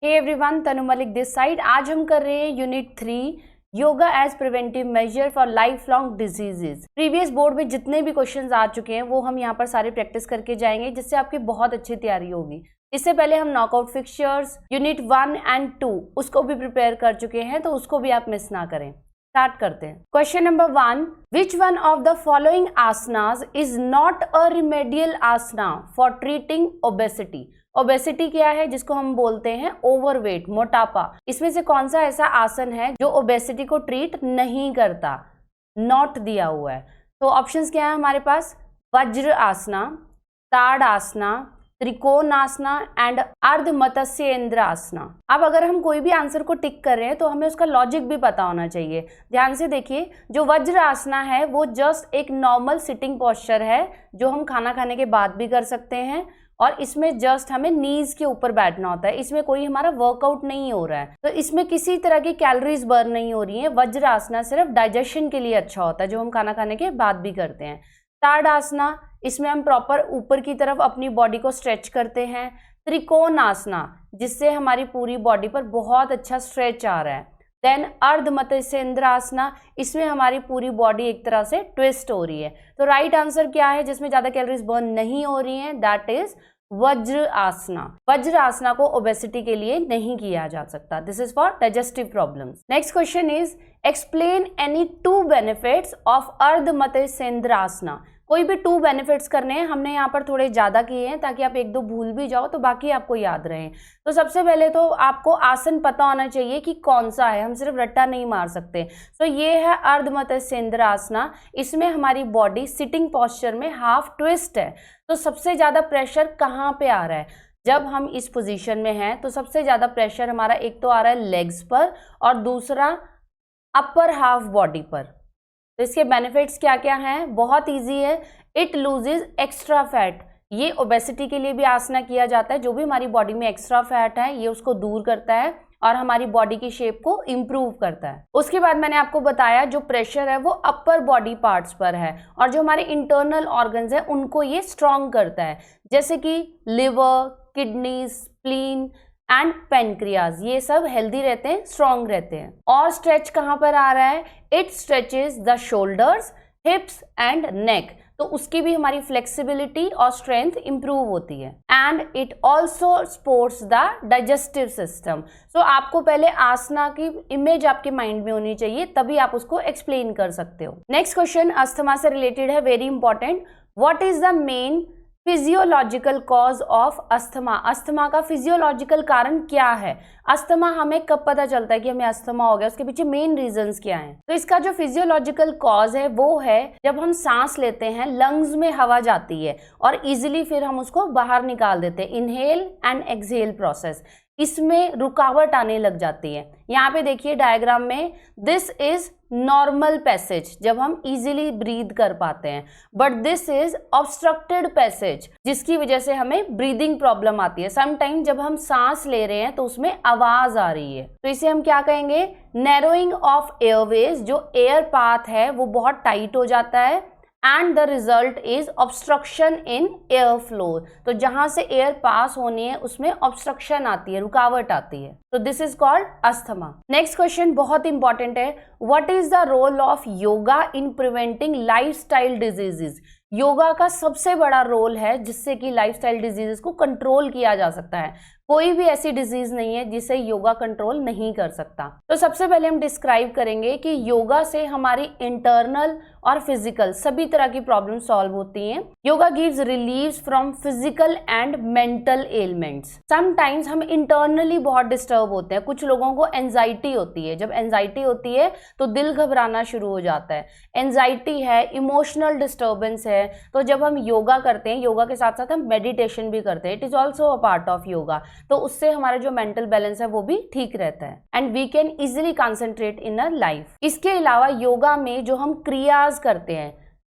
Hey everyone, Tanu Malik this side. आज हम कर रहे हैं unit 3 yoga as preventive measure for life long diseases. Previous board में जितने भी क्वेश्चंस आ चुके हैं वो हम यहाँ पर सारे प्रैक्टिस करके जाएंगे, जिससे आपकी बहुत अच्छी तैयारी होगी। इससे पहले हम नॉकआउट फिक्सचर्स यूनिट 1 एंड 2 उसको भी प्रिपेयर कर चुके हैं, तो उसको भी आप मिस ना करें। स्टार्ट करते हैं। Question number 1, which one of the following asanas is not a remedial asana for treating obesity. Obesity क्या है? जिसको हम बोलते हैं ओवरवेट, मोटापा। इसमें से कौन सा ऐसा आसन है जो ओबेसिटी को ट्रीट नहीं करता? नॉट दिया हुआ है। तो ऑप्शंस क्या है हमारे पास? वज्र आसना, ताड़ आसना, त्रिकोणासना एंड अर्ध मत्स्येंद्र आसना। अब अगर हम कोई भी आंसर को टिक कर रहे हैं तो हमें उसका लॉजिक भी पता होना चाहिए। ध्यान से देखिए, जो वज्र आसना है वो जस्ट एक नॉर्मल सिटिंग पोस्चर है जो हम खाना खाने के बाद भी कर सकते हैं, और इसमें जस्ट हमें नीज के ऊपर बैठना होता है। इसमें कोई हमारा वर्कआउट नहीं हो रहा है, तो इसमें किसी तरह की कैलोरीज बर्न नहीं हो रही है। वज्र आसना सिर्फ डाइजेशन के लिए अच्छा होता है, जो हम खाना खाने के बाद भी करते हैं। ताड़ आसना, इसमें हम प्रॉपर ऊपर की तरफ अपनी बॉडी को स्ट्रेच करते हैं। त्रिकोण आसना, जिससे हमारी पूरी बॉडी पर बहुत अच्छा स्ट्रेच आ रहा है। देन अर्ध मत्स्येंद्र आसना, इसमें हमारी पूरी बॉडी एक तरह से ट्विस्ट हो रही है। तो राइट आंसर क्या है जिसमें ज्यादा कैलोरीज बर्न नहीं हो रही हैं? दैट इज वज्र आसना। वज्र आसना को ओबेसिटी के लिए नहीं किया जा सकता। This is for digestive problems. Next question is explain any 2 benefits of अर्ध मत्स्येंद्र आसना। कोई भी 2 बेनिफिट्स करने हैं, हमने यहाँ पर थोड़े ज़्यादा किए हैं ताकि आप 1-2 भूल भी जाओ तो बाकी आपको याद रहे। तो सबसे पहले तो आपको आसन पता होना चाहिए कि कौन सा है, हम सिर्फ रट्टा नहीं मार सकते। तो ये है अर्ध मत्स्येंद्र आसना। इसमें हमारी बॉडी सिटिंग पोस्चर में हाफ ट्विस्ट है। तो सबसे ज़्यादा प्रेशर कहाँ पे आ रहा है? जब हम इस पोजीशन में हैं तो सबसे ज़्यादा प्रेशर हमारा एक तो आ रहा है लेग्स पर और दूसरा अपर हाफ बॉडी पर। तो इसके बेनिफिट्स क्या क्या हैं? बहुत इजी है। It loses extra fat. ये ओबेसिटी के लिए भी आसना किया जाता है। जो भी हमारी बॉडी में एक्स्ट्रा फैट है ये उसको दूर करता है और हमारी बॉडी की शेप को इम्प्रूव करता है। उसके बाद मैंने आपको बताया जो प्रेशर है वो अपर बॉडी पार्ट्स पर है, और जो हमारे इंटरनल ऑर्गन्स है उनको ये स्ट्रॉन्ग करता है, जैसे कि liver, kidney, spleen and pancreas. ये सब हेल्दी रहते हैं, स्ट्रॉन्ग रहते हैं। और स्ट्रेच कहाँ पर आ रहा है? It stretches the shoulders, हिप्स and neck. तो उसकी भी हमारी फ्लेक्सिबिलिटी और स्ट्रेंथ इंप्रूव होती है। And it also supports the digestive system. So आपको पहले आसना की इमेज आपके माइंड में होनी चाहिए, तभी आप उसको एक्सप्लेन कर सकते हो। नेक्स्ट क्वेश्चन अस्थमा से रिलेटेड है, very important. What is the main physiological cause of asthma? Asthma का फिजियोलॉजिकल कारण क्या है? अस्थमा हमें कब पता चलता है कि हमें अस्थमा हो गया? उसके पीछे मेन रीजंस क्या हैं? तो इसका जो फिजियोलॉजिकल कॉज है वो है जब हम सांस लेते हैं, लंग्स में हवा जाती है और इजीली फिर हम उसको बाहर निकाल देते हैं। इनहेल एंड एक्सहेल प्रोसेस, इसमें रुकावट आने लग जाती है। यहाँ पे देखिए डायग्राम में, दिस इज नॉर्मल पैसेज जब हम इजीली ब्रीद कर पाते हैं, but this is obstructed passage जिसकी वजह से हमें ब्रीदिंग प्रॉब्लम आती है। समटाइम जब हम सांस ले रहे हैं तो उसमें आवाज आ रही है, तो इसे हम क्या कहेंगे? Narrowing of Airways. जो एयर पाथ है वो बहुत टाइट हो जाता है and the result is obstruction in air flow. तो जहां से एयर पास होनी है उसमें ऑब्स्ट्रक्शन आती है, रुकावट आती है। तो this is called asthma. Next question बहुत इंपॉर्टेंट है। What is the role of yoga in preventing lifestyle diseases? Yoga का सबसे बड़ा रोल है जिससे कि लाइफस्टाइल डिजीजेस को कंट्रोल किया जा सकता है। कोई भी ऐसी डिजीज नहीं है जिसे योगा कंट्रोल नहीं कर सकता। तो सबसे पहले हम डिस्क्राइब करेंगे कि योगा से हमारी इंटरनल और फिजिकल सभी तरह की प्रॉब्लम सॉल्व होती हैं। Yoga gives relieves from physical and mental elements. Sometimes हम इंटरनली बहुत डिस्टर्ब होते हैं। कुछ लोगों को एंजाइटी होती है। जब एंजाइटी होती है तो दिल घबराना शुरू हो जाता है। एंजाइटी है, इमोशनल डिस्टर्बेंस है। तो जब हम योगा करते हैं, योगा के साथ साथ हम मेडिटेशन भी करते हैं, it is also a part of yoga, तो उससे हमारा जो मेंटल बैलेंस है वो भी ठीक रहता है and we can easily concentrate in a life. इसके अलावा योगा में जो हम क्रियाज करते हैं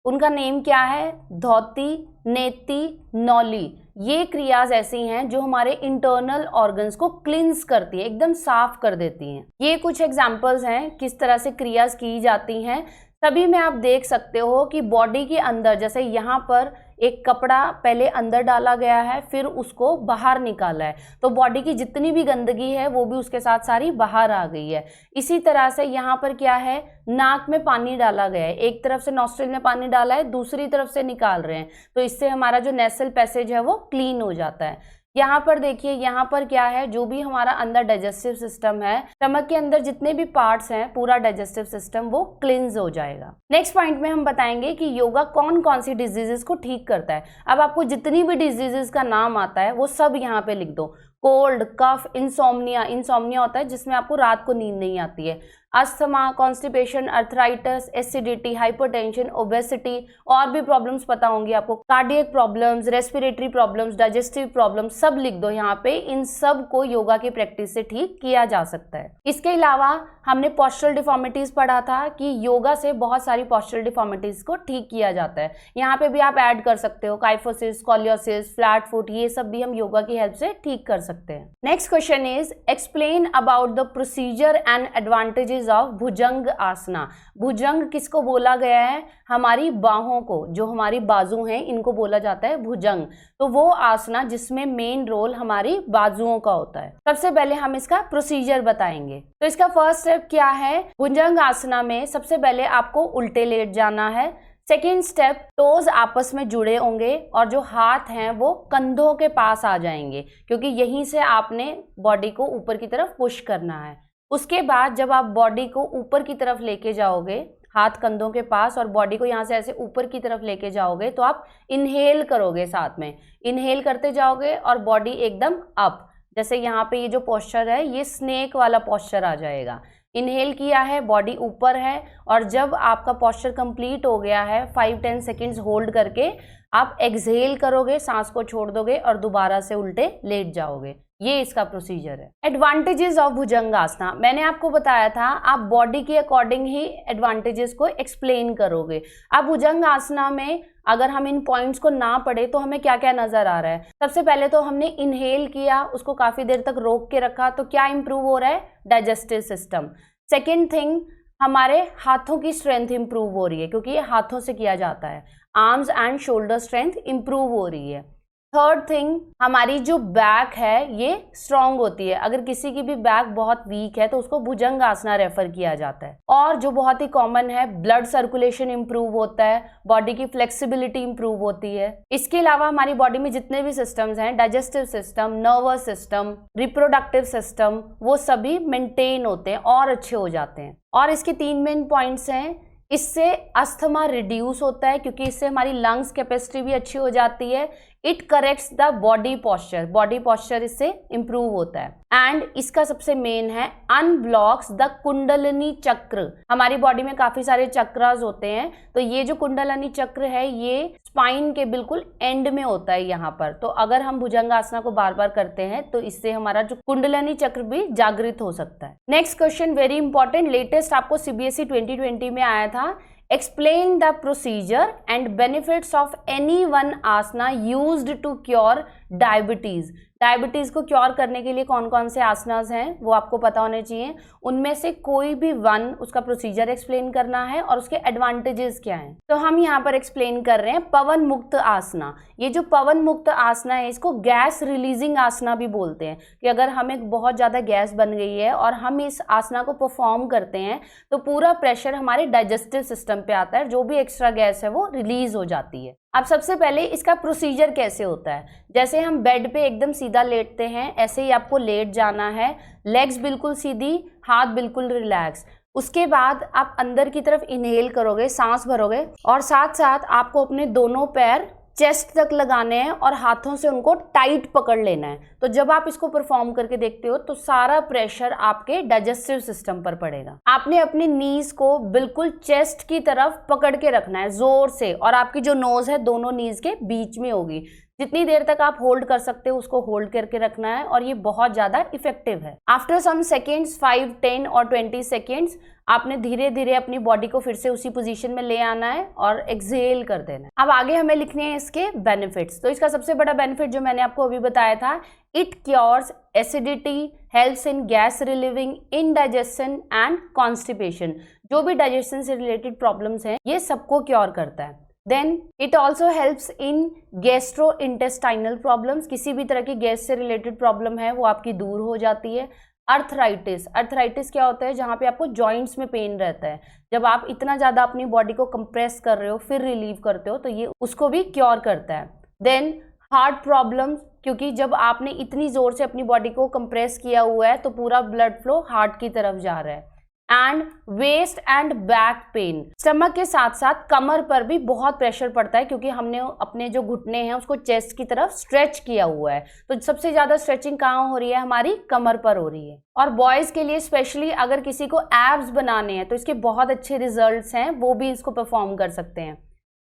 उनका नेम क्या है? धौती, नेति, नौली। ये क्रियाज ऐसी हैं जो हमारे इंटरनल ऑर्गन्स को क्लिंस करती है, एकदम साफ कर देती हैं। ये कुछ एग्जांपल्स हैं किस तरह से क्रियाज की जाती हैं। तभी में आप देख सकते हो कि बॉडी के अंदर, जैसे यहाँ पर एक कपड़ा पहले अंदर डाला गया है, फिर उसको बाहर निकाला है, तो बॉडी की जितनी भी गंदगी है वो भी उसके साथ सारी बाहर आ गई है। इसी तरह से यहाँ पर क्या है, नाक में पानी डाला गया है, एक तरफ से नॉस्ट्रिल में पानी डाला है, दूसरी तरफ से निकाल रहे हैं, तो इससे हमारा जो नेसल पैसेज है वो क्लीन हो जाता है। यहाँ पर देखिए, यहाँ पर क्या है, जो भी हमारा अंदर डाइजेस्टिव सिस्टम है, स्टमक के अंदर जितने भी पार्ट्स हैं, पूरा डाइजेस्टिव सिस्टम वो क्लींस हो जाएगा। नेक्स्ट पॉइंट में हम बताएंगे कि योगा कौन कौन सी डिजीजेस को ठीक करता है। अब आपको जितनी भी डिजीजेस का नाम आता है वो सब यहाँ पे लिख दो। कोल्ड, कफ, इंसोम्निया, इंसोम्निया होता है जिसमें आपको रात को नींद नहीं आती है, asthma, constipation, arthritis, acidity, hypertension, obesity, और भी प्रॉब्लम्स पता होंगी आपको, cardiac problems, respiratory problems, digestive problems, सब लिख दो यहाँ पे। इन सब को योगा की प्रैक्टिस से ठीक किया जा सकता है। इसके अलावा हमने पोस्चरल डिफॉर्मिटीज पढ़ा था कि योगा से बहुत सारी पोस्चरल डिफॉर्मिटीज को ठीक किया जाता है। यहाँ पे भी आप ऐड कर सकते हो काइफोसिस, स्कोलियोसिस, फ्लैट फुट, ये सब भी हम योगा की हेल्प से ठीक कर सकते हैं। Next question is explain about the procedure and advantages of भुजंग आसना। भुजंग किसको बोला गया है, हमारी बाहों को, जो हमारी बाजू हैं इनको बोला जाता है भुजंग। तो वो आसना जिसमें मेन रोल हमारी बाजुओं का होता है। सबसे पहले हम इसका प्रोसीजर बताएंगे। तो इसका फर्स्ट स्टेप क्या है, भुजंग आसना में सबसे पहले आपको उल्टे लेट जाना है। सेकेंड स्टेप, टोज आपस में जुड़े होंगे और जो हाथ हैं वो कंधों के पास आ जाएंगे, क्योंकि यहीं से आपने बॉडी को ऊपर की तरफ पुश करना है। उसके बाद जब आप बॉडी को ऊपर की तरफ लेके जाओगे, हाथ कंधों के पास, और बॉडी को यहाँ से ऐसे ऊपर की तरफ लेके जाओगे, तो आप इनहेल करोगे, साथ में इनहेल करते जाओगे और बॉडी एकदम अप, जैसे यहाँ पे ये जो पोस्चर है ये स्नेक वाला पोस्चर आ जाएगा। इनहेल किया है, बॉडी ऊपर है, और जब आपका पोस्चर कंप्लीट हो गया है 5-10 सेकेंड्स होल्ड करके आप एक्सहेल करोगे, सांस को छोड़ दोगे और दोबारा से उल्टे लेट जाओगे। ये इसका प्रोसीजर है। एडवांटेजेस ऑफ भुजंगासना, मैंने आपको बताया था आप बॉडी के अकॉर्डिंग ही एडवांटेजेस को एक्सप्लेन करोगे। अब भुजंगासना में अगर हम इन पॉइंट्स को ना पढ़े तो हमें क्या क्या नजर आ रहा है। सबसे पहले तो हमने इनहेल किया, उसको काफी देर तक रोक के रखा, तो क्या इंप्रूव हो रहा है, डाइजेस्टिव सिस्टम। सेकेंड थिंग, हमारे हाथों की स्ट्रेंथ इंप्रूव हो रही है, क्योंकि ये हाथों से किया जाता है, arms and shoulder strength improve हो रही है। थर्ड थिंग, हमारी जो बैक है ये स्ट्रांग होती है। अगर किसी की भी बैक बहुत वीक है तो उसको भुजंगासना रेफर किया जाता है। और जो बहुत ही कॉमन है, ब्लड सर्कुलेशन इंप्रूव होता है, बॉडी की फ्लेक्सिबिलिटी इंप्रूव होती है। इसके अलावा हमारी बॉडी में जितने भी सिस्टम्स हैं, digestive system, nervous system, reproductive system, वो सभी मेंटेन होते हैं और अच्छे हो जाते हैं। और इसके 3 मेन पॉइंट्स हैं। इससे अस्थमा रिड्यूस होता है, क्योंकि इससे हमारी लंग्स कैपेसिटी भी अच्छी हो जाती है। It corrects the body posture इससे इंप्रूव होता है। एंड इसका सबसे मेन है, अनब्लॉक्स द कुंडलिनी चक्र। हमारी बॉडी में काफी सारे चक्रास होते हैं, तो ये जो कुंडलिनी चक्र है ये स्पाइन के बिल्कुल एंड में होता है यहाँ पर। तो अगर हम भुजंगासना को बार बार करते हैं तो इससे हमारा जो कुंडलिनी चक्र भी जागृत हो सकता है। Next question very important, latest आपको CBSE 2020 में आया था। Explain the procedure and benefits of any one asana used to cure diabetes. Diabetes को क्योर करने के लिए कौन कौन से आसनास हैं वो आपको पता होने चाहिए। उनमें से कोई भी वन उसका प्रोसीजर एक्सप्लेन करना है और उसके एडवांटेजेस क्या हैं। तो हम यहाँ पर एक्सप्लेन कर रहे हैं पवन मुक्त आसना। ये जो पवन मुक्त आसना है इसको गैस रिलीजिंग आसना भी बोलते हैं, कि अगर हमें बहुत ज़्यादा गैस बन गई है और हम इस आसना को परफॉर्म करते हैं तो पूरा प्रेशर हमारे डाइजेस्टिव सिस्टम पे आता है, जो भी एक्स्ट्रा गैस है वो रिलीज हो जाती है। अब सबसे पहले इसका प्रोसीजर कैसे होता है, जैसे हम बेड पे एकदम सीधा लेटते हैं ऐसे ही आपको लेट जाना है, लेग्स बिल्कुल सीधी, हाथ बिल्कुल रिलैक्स। उसके बाद आप अंदर की तरफ इनहेल करोगे, सांस भरोगे और साथ साथ आपको अपने दोनों पैर चेस्ट तक लगाने हैं और हाथों से उनको टाइट पकड़ लेना है। तो जब आप इसको परफॉर्म करके देखते हो तो सारा प्रेशर आपके डाइजेस्टिव सिस्टम पर पड़ेगा। आपने अपनी नीज को बिल्कुल चेस्ट की तरफ पकड़ के रखना है जोर से, और आपकी जो नोज है दोनों नीज के बीच में होगी। जितनी देर तक आप होल्ड कर सकते हो उसको होल्ड करके रखना है, और ये बहुत ज्यादा इफेक्टिव है। आफ्टर सम सेकेंड्स, 5, 10 और 20 सेकेंड्स, आपने धीरे धीरे अपनी बॉडी को फिर से उसी पोजीशन में ले आना है और एक्सहेल कर देना है। अब आगे हमें लिखने हैं इसके बेनिफिट्स। तो इसका सबसे बड़ा बेनिफिट जो मैंने आपको अभी बताया था, it cures acidity, helps in gas relieving, indigestion and constipation. जो भी डाइजेशन से रिलेटेड प्रॉब्लम्स हैं ये सबको क्योर करता है। Then it also helps in gastro intestinal problems, किसी भी तरह की गैस से रिलेटेड प्रॉब्लम है वो आपकी दूर हो जाती है। अर्थराइटिस क्या होता है, जहाँ पे आपको जॉइंट्स में पेन रहता है, जब आप इतना ज़्यादा अपनी बॉडी को कंप्रेस कर रहे हो फिर रिलीव करते हो तो ये उसको भी क्योर करता है। देन हार्ट प्रॉब्लम्स, क्योंकि जब आपने इतनी ज़ोर से अपनी बॉडी को कंप्रेस किया हुआ है तो पूरा ब्लड फ्लो हार्ट की तरफ जा रहा है। And waist and back pain, stomach के साथ साथ कमर पर भी बहुत प्रेशर पड़ता है क्योंकि हमने अपने जो घुटने हैं उसको चेस्ट की तरफ स्ट्रेच किया हुआ है, तो सबसे ज्यादा स्ट्रेचिंग कहाँ हो रही है, हमारी कमर पर हो रही है। और बॉयज के लिए स्पेशली अगर किसी को एब्स बनाने हैं तो इसके बहुत अच्छे रिजल्ट्स हैं, वो भी इसको परफॉर्म कर सकते हैं।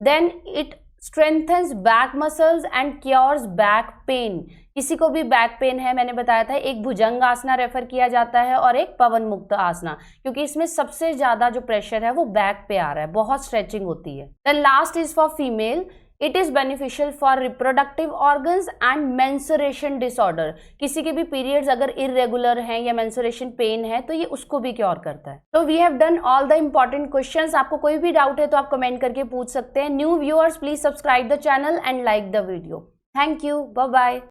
Then it strengthens back muscles and cures back pain, किसी को भी बैक पेन है, मैंने बताया था एक भुजंग आसना रेफर किया जाता है और एक पवन मुक्त आसना, क्योंकि इसमें सबसे ज्यादा जो प्रेशर है वो बैक पे आ रहा है, बहुत स्ट्रेचिंग होती है। Then last is for female, it is beneficial for reproductive organs and menstruation disorder, किसी के भी पीरियड्स अगर इरेगुलर हैं या मेंसुरेशन पेन है तो ये उसको भी क्योर करता है। तो we have done all the important questions. आपको कोई भी डाउट है तो आप कमेंट करके पूछ सकते हैं। New viewers please subscribe the channel and like the video. Thank you, bye bye.